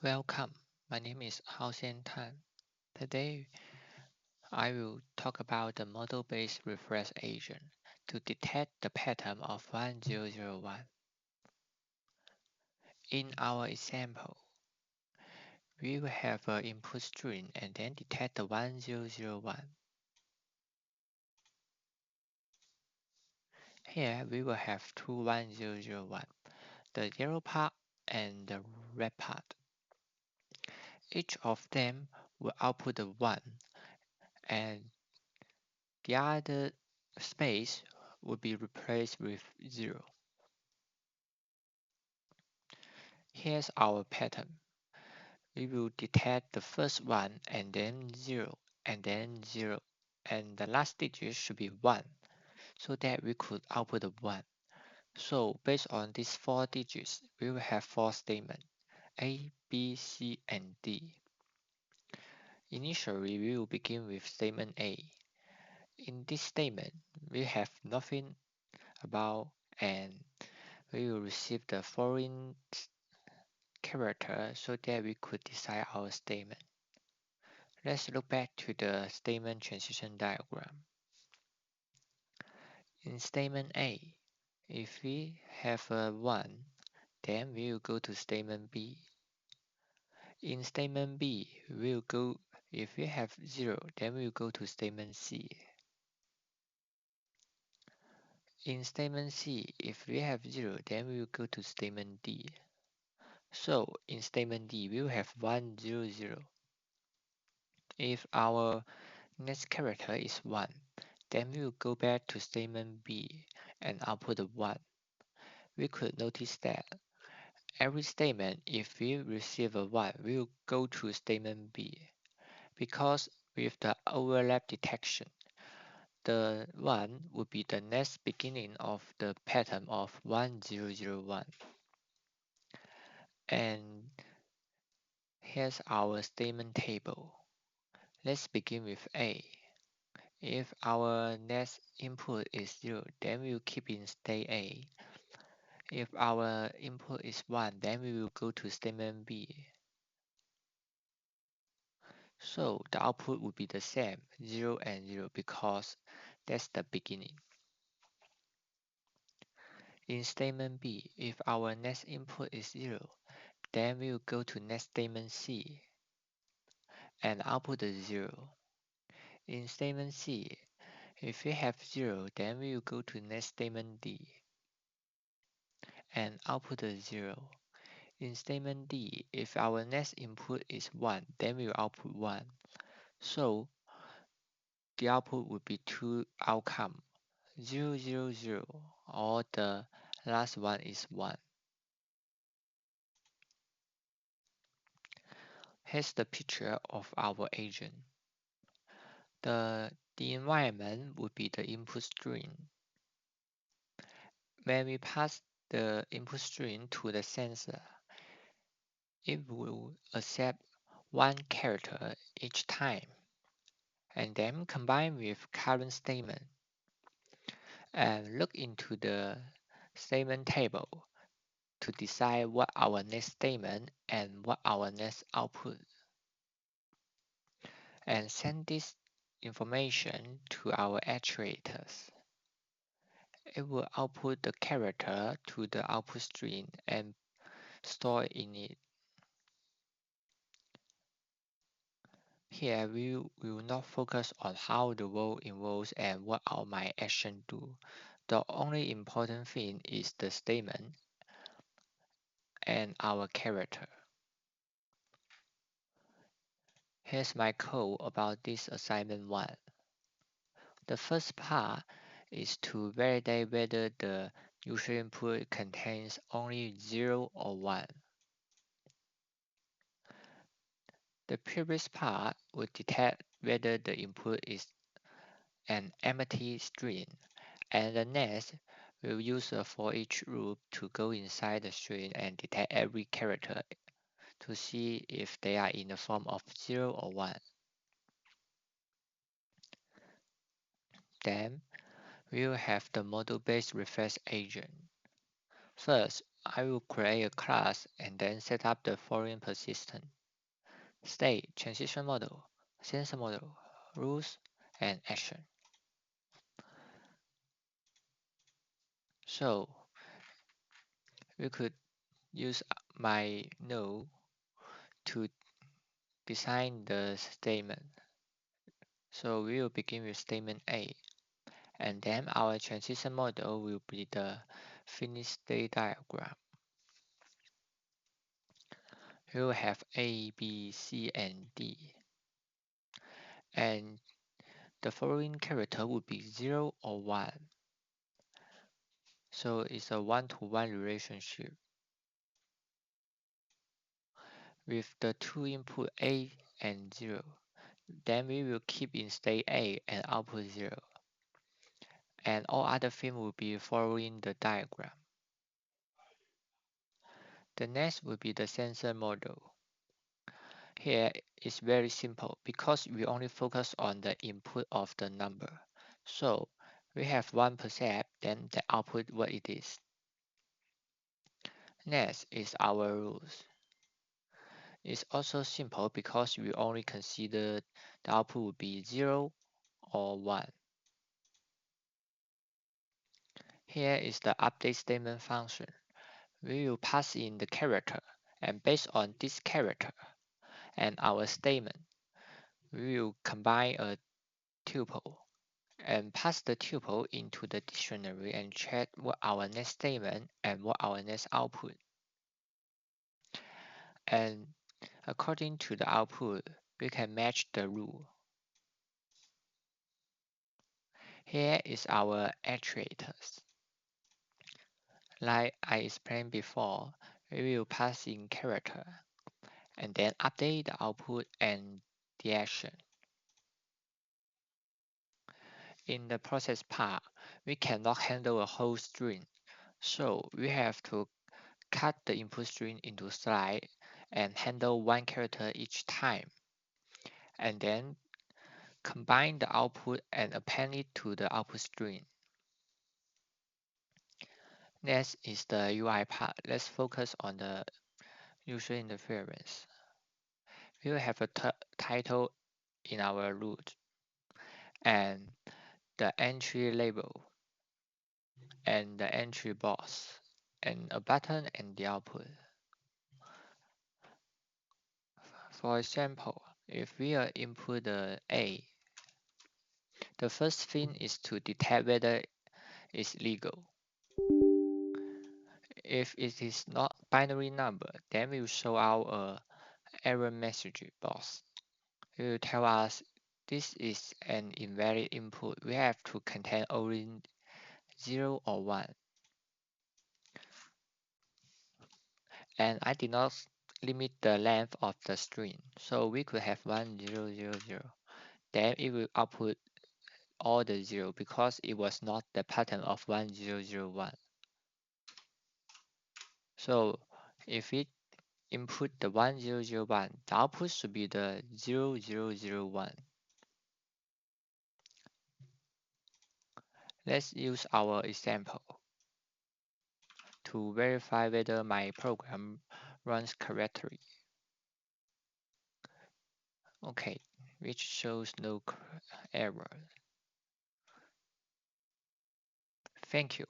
Welcome, my name is Hao Xian Tan. Today, I will talk about the model-based refresh agent to detect the pattern of 1001. In our example, we will have an input string and then detect the 1001. Here, we will have two 1001, the yellow part and the red part. Each of them will output a 1, and the other space will be replaced with 0. Here's our pattern. We will detect the first one and then 0 and then 0, and the last digit should be 1 so that we could output a 1. So based on these 4 digits, we will have 4 statements A, B, C, and D. Initially, we will begin with statement A. In this statement, we have nothing about, and we will receive the foreign character so that we could decide our statement. Let's look back to the statement transition diagram. In statement A, if we have a 1, then we will go to statement B. In statement B, if we have 0, then we will go to statement C. In statement C, if we have 0, then we will go to statement D. So in statement D, we will have 1, 0, 0. If our next character is 1, then we will go back to statement B and output a 1. We could notice that every statement, if we receive a 1, we will go to statement B. Because with the overlap detection, the 1 would be the next beginning of the pattern of 1001. And here's our statement table. Let's begin with A. If our next input is 0, then we will keep in state A. If our input is 1, then we will go to statement B. So the output would be the same, 0 and 0, because that's the beginning. In statement B, if our next input is 0, then we will go to next statement C and output is 0. In statement C, if we have 0, then we will go to next statement D and output is 0. In statement D, if our next input is 1, then we will output 1. So the output would be two outcomes, 0, 0, 0, or the last one is 1. Here's the picture of our agent. The environment would be the input string. When we pass the input string to the sensor, it will accept one character each time, and then combine with current statement and look into the statement table to decide what our next statement and what our next output, and send this information to our actuators. It will output the character to the output string and store in it. Here we will not focus on how the role involves and what my action do. The only important thing is the statement and our character. Here's my code about this assignment 1. The first part is to validate whether the user input contains only 0 or 1. The previous part will detect whether the input is an empty string, and the next will use a for each loop to go inside the string and detect every character to see if they are in the form of 0 or 1. Then we will have the model-based refresh agent. First, I will create a class and then set up the following persistent: state, transition model, sensor model, rules, and action. So we could use my node to design the statement. So we will begin with statement A, and then our transition model will be the finished state diagram. We will have A, B, C, and D. And the following character would be 0 or 1. So it's a one-to-one relationship with the two input A and 0. Then we will keep in state A and output 0. And all other fields will be following the diagram. The next will be the sensor model. Here is very simple because we only focus on the input of the number. So we have one percept, then the output what it is. Next is our rules. It's also simple because we only consider the output would be 0 or 1. Here is the update statement function. We will pass in the character, and based on this character and our statement, we will combine a tuple and pass the tuple into the dictionary and check what our next statement and what our next output. And according to the output, we can match the rule. Here is our actuators. Like I explained before, we will pass in character and then update the output and the action. In the process part, we cannot handle a whole string, so we have to cut the input string into slices and handle one character each time, and then combine the output and append it to the output string. Next is the UI part. Let's focus on the user interference. We will have a title in our root and the entry label and the entry box and a button and the output. For example, if we are input the A, the first thing is to detect whether it's legal. If it is not binary number, then we will show out a error message box. It will tell us this is an invalid input. We have to contain only 0 or 1. And I did not limit the length of the string, so we could have 1000. Then it will output all the 0 because it was not the pattern of 1001. So if we input the 1001, the output should be the 0001. Let's use our example to verify whether my program runs correctly. Okay, which shows no error. Thank you.